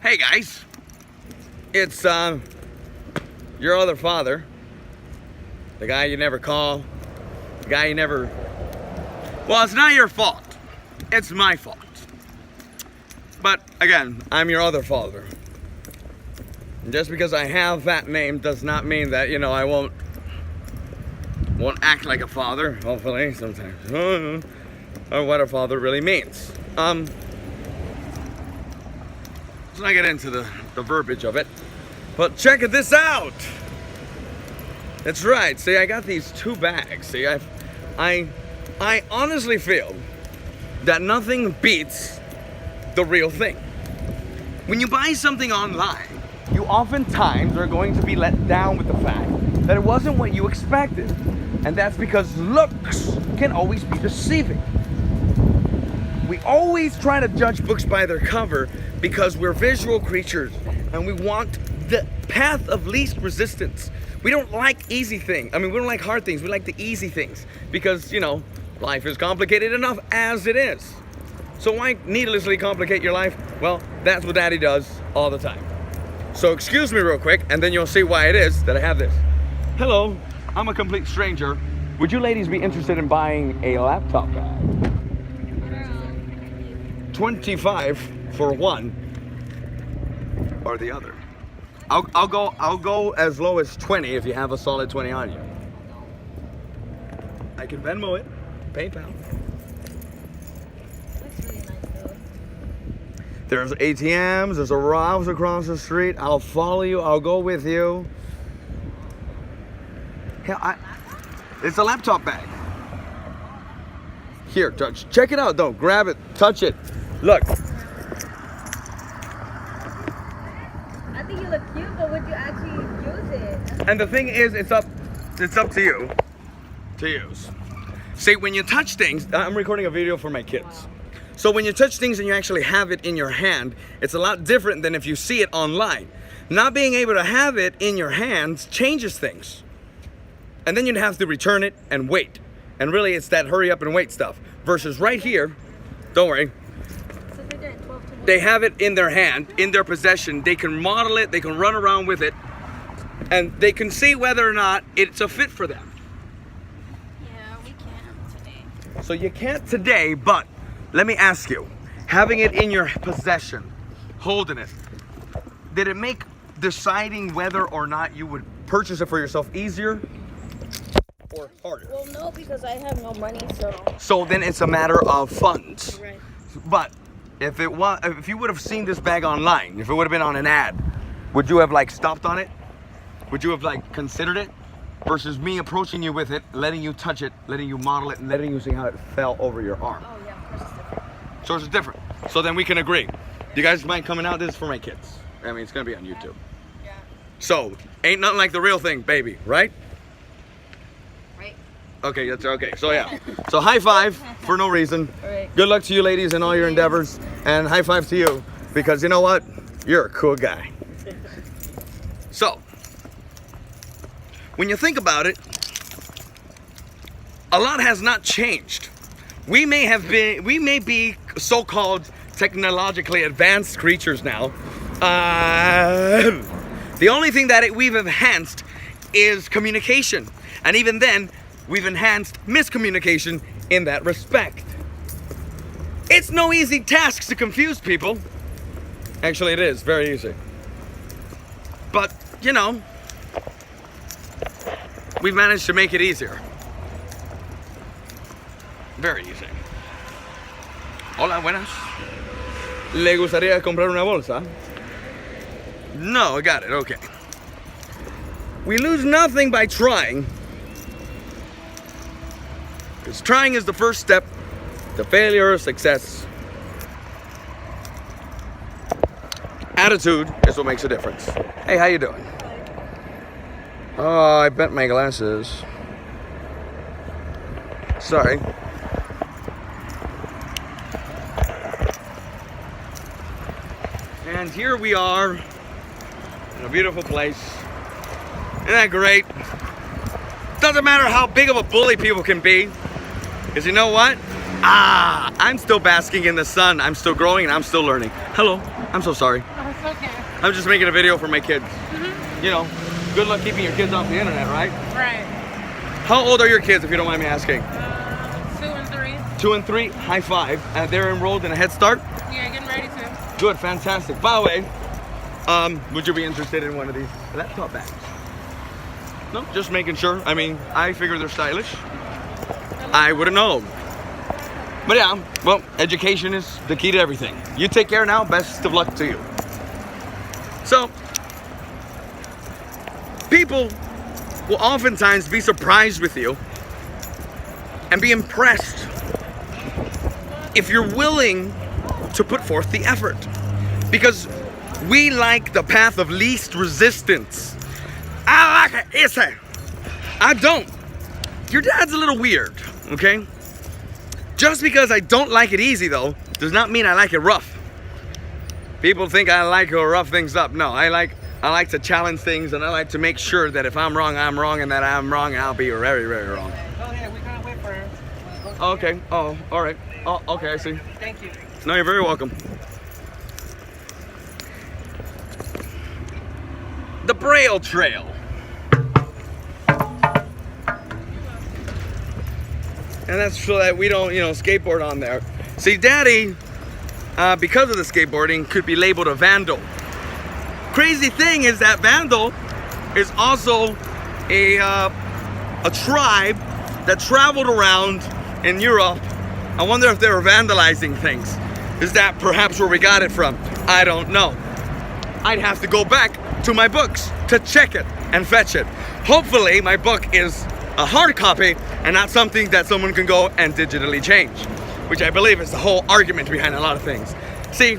Hey guys, it's your other father, the guy you never call, the guy you never, well, it's not your fault, it's my fault. But again, I'm your other father. And just because I have that name does not mean that, I won't act like a father, hopefully, sometimes. Or what a father really means. Let's not get into the verbiage of it, but check this out. That's right. See, I got these two bags. See, I honestly feel that nothing beats the real thing. When you buy something online, you oftentimes are going to be let down with the fact that it wasn't what you expected, and that's because looks can always be deceiving. We always try to judge books by their cover because we're visual creatures and we want the path of least resistance. We don't like easy things. We don't like hard things. We like the easy things because, life is complicated enough as it is. So why needlessly complicate your life? Well, that's what Daddy does all the time. So excuse me real quick, and then you'll see why it is that I have this. Hello, I'm a complete stranger. Would you ladies be interested in buying a laptop bag? 25 for one or the other. I'll go as low as 20 if you have a solid 20 on you. I can Venmo it, PayPal. That's really nice though. There's ATMs, there's a Ralph's across the street. I'll follow you, I'll go with you. Hell, it's a laptop bag. Here, check it out though. Grab it, touch it. Look. I think you look cute, but would you actually use it? And the thing is, it's up to you to use. See, when you touch things, I'm recording a video for my kids. So when you touch things and you actually have it in your hand, it's a lot different than if you see it online. Not being able to have it in your hands changes things. And then you'd have to return it and wait. And really, it's that hurry up and wait stuff. Versus right here, don't worry. They have it in their hand, in their possession. They can model it, they can run around with it, and they can see whether or not it's a fit for them. Yeah, we can't today. So you can't today, but let me ask you, having it in your possession, holding it, did it make deciding whether or not you would purchase it for yourself easier or harder? Well, no, because I have no money, so. So then it's a matter of funds. Right. But if you would have seen this bag online, if it would have been on an ad, would you have stopped on it? Would you have considered it? Versus me approaching you with it, letting you touch it, letting you model it, and letting you see how it fell over your arm. Oh yeah, of course it's different. So it's different. So then we can agree. You guys mind coming out? This is for my kids. It's gonna be on YouTube. Yeah. So ain't nothing like the real thing, baby, right? Right. Okay, that's okay. So yeah. So high five for no reason. All right. Good luck to you ladies in all your endeavors, and high five to you because you know what? You're a cool guy. So, when you think about it, a lot has not changed. We may be so-called technologically advanced creatures now. The only thing that we've enhanced is communication, and even then, we've enhanced miscommunication in that respect. It's no easy task to confuse people. Actually, it is very easy. But, we've managed to make it easier. Very easy. Hola, buenas. ¿Le gustaría comprar una bolsa? No, I got it, okay. We lose nothing by trying. Because trying is the first step to failure or success. Attitude is what makes a difference. Hey, how you doing? Oh, I bent my glasses. Sorry. And here we are in a beautiful place. Isn't that great? Doesn't matter how big of a bully people can be, because you know what? I'm still basking in the sun. I'm still growing and I'm still learning. Hello. I'm so sorry. Oh, it's okay. I'm just making a video for my kids. You know, good luck keeping your kids off the internet, right? Right. How old are your kids, if you don't mind me asking? 2 and 3. 2 and 3. High five. They're enrolled in a Head Start. Yeah, getting ready to. Good, fantastic. By the way, would you be interested in one of these laptop bags? No, just making sure. I mean, I figure they're stylish. I wouldn't know. But yeah, well, education is the key to everything. You take care now. Best of luck to you. So, people will oftentimes be surprised with you and be impressed if you're willing to put forth the effort. Because we like the path of least resistance. I like it, ese. I don't. Your dad's a little weird, okay? Just because I don't like it easy though, does not mean I like it rough. People think I like to rough things up. No, I like to challenge things, and I like to make sure that if I'm wrong, I'm wrong, and that I'm wrong, I'll be very, very wrong. Oh yeah, we gotta wait for her. Okay, oh, all right. Oh, okay, I see. Thank you. No, you're very welcome. The Braille Trail. And that's so that we don't, skateboard on there. See, Daddy, because of the skateboarding, could be labeled a vandal. Crazy thing is that vandal is also a tribe that traveled around in Europe. I wonder if they were vandalizing things. Is that perhaps where we got it from? I don't know. I'd have to go back to my books to check it and fetch it. Hopefully my book is a hard copy and not something that someone can go and digitally change, which I believe is the whole argument behind a lot of things. See,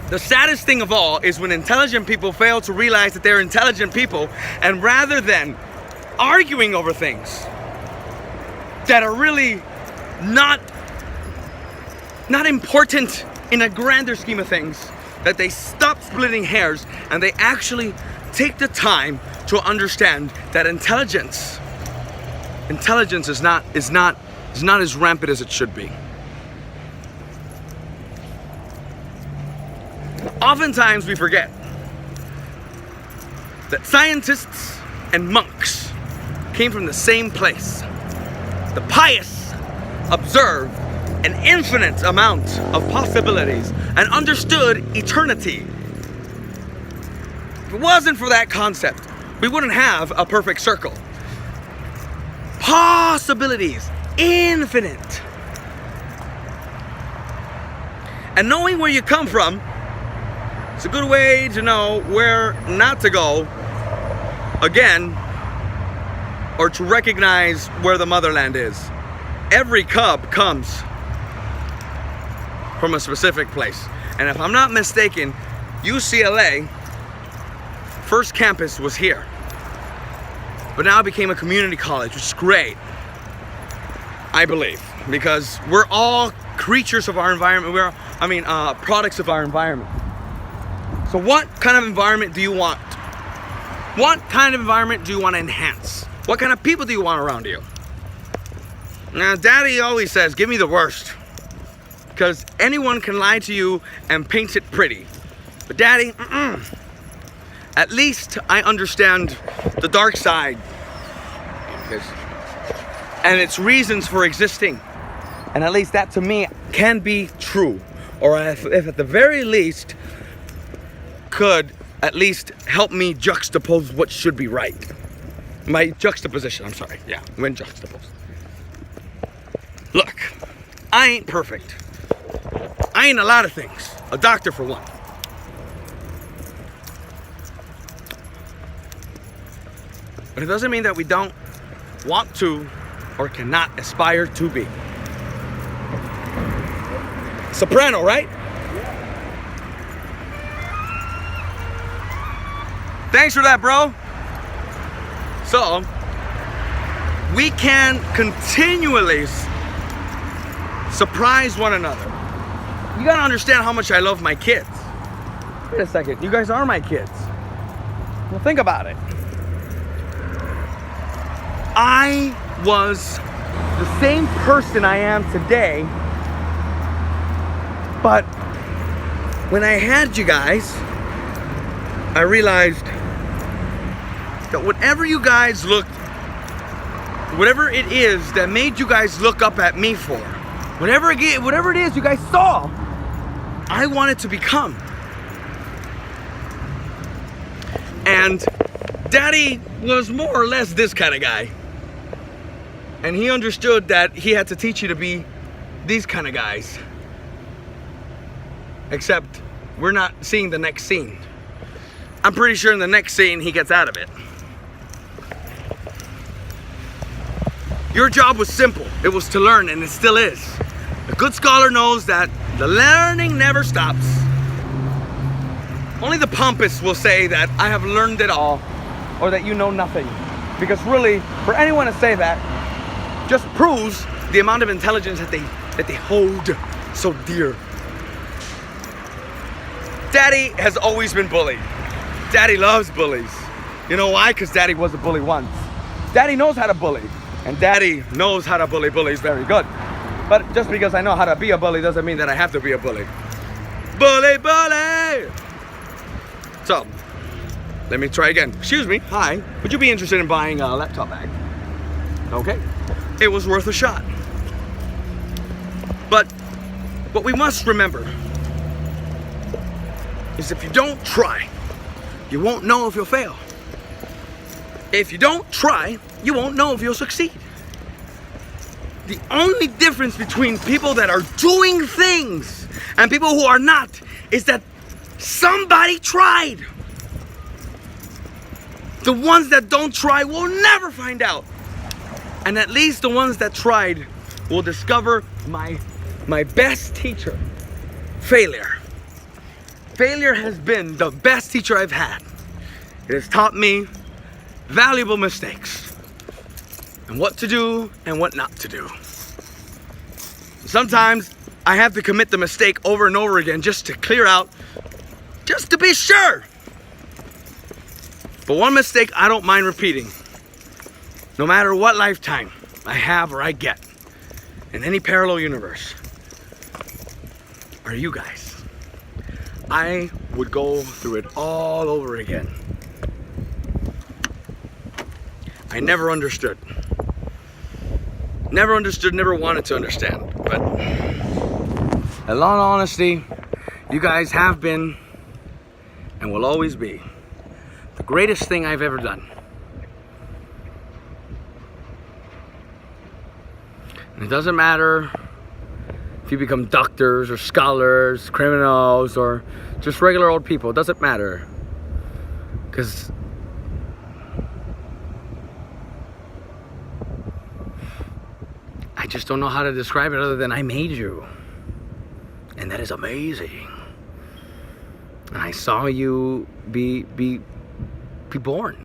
the saddest thing of all is when intelligent people fail to realize that they're intelligent people, and rather than arguing over things that are really not important in a grander scheme of things, that they stop splitting hairs and they actually take the time to understand that intelligence is not as rampant as it should be. Oftentimes we forget that scientists and monks came from the same place. The pious observed an infinite amount of possibilities and understood eternity. If it wasn't for that concept, we wouldn't have a perfect circle. Possibilities, infinite. And knowing where you come from, it's a good way to know where not to go again, or to recognize where the motherland is. Every cub comes from a specific place. And if I'm not mistaken, UCLA first campus was here, but now it became a community college, which is great, I believe, because we're all creatures of our environment. Products of our environment. So what kind of environment do you want? What kind of environment do you want to enhance? What kind of people do you want around you? Now, Daddy always says, give me the worst. Because anyone can lie to you and paint it pretty. But Daddy, at least I understand the dark side and its reasons for existing. And at least that to me can be true. Or if at the very least could at least help me juxtapose what should be right. My juxtaposition, I'm sorry. Yeah, when juxtaposed. Look, I ain't perfect. I ain't a lot of things. A doctor for one. But it doesn't mean that we don't want to or cannot aspire to be. Soprano, right? Thanks for that, bro. So, we can continually surprise one another. You gotta understand how much I love my kids. Wait a second, you guys are my kids. Well, think about it. I was the same person I am today But when I had you guys, I realized that whatever you guys looked, whatever it is that made you guys look up at me for, whatever it is you guys saw, I wanted to become. And Daddy was more or less this kind of guy. And he understood that he had to teach you to be these kind of guys. Except we're not seeing the next scene. I'm pretty sure in the next scene he gets out of it. Your job was simple. It was to learn, and it still is. A good scholar knows that the learning never stops. Only the pompous will say that I have learned it all, or that you know nothing. Because really, for anyone to say that, just proves the amount of intelligence that they hold so dear. Daddy has always been bullied. Daddy loves bullies. You know why? Because Daddy was a bully once. Daddy knows how to bully. And Daddy knows how to bully bullies very good. But just because I know how to be a bully doesn't mean that I have to be a bully. Bully, bully! So, let me try again. Excuse me, hi. Would you be interested in buying a laptop bag? Okay. It was worth a shot. But what we must remember is if you don't try, you won't know if you'll fail. If you don't try, you won't know if you'll succeed. The only difference between people that are doing things and people who are not is that somebody tried. The ones that don't try will never find out. And at least the ones that tried will discover my best teacher, failure. Failure has been the best teacher I've had. It has taught me valuable mistakes and what to do and what not to do. Sometimes I have to commit the mistake over and over again just to clear out, just to be sure. But one mistake I don't mind repeating, no matter what lifetime I have or I get in any parallel universe, are you guys. I would go through it all over again. I never understood. Never understood, never wanted to understand. But in all honesty, you guys have been and will always be the greatest thing I've ever done. And it doesn't matter if you become doctors or scholars, criminals, or just regular old people. It doesn't matter. Because I just don't know how to describe it other than I made you. And that is amazing. And I saw you be born.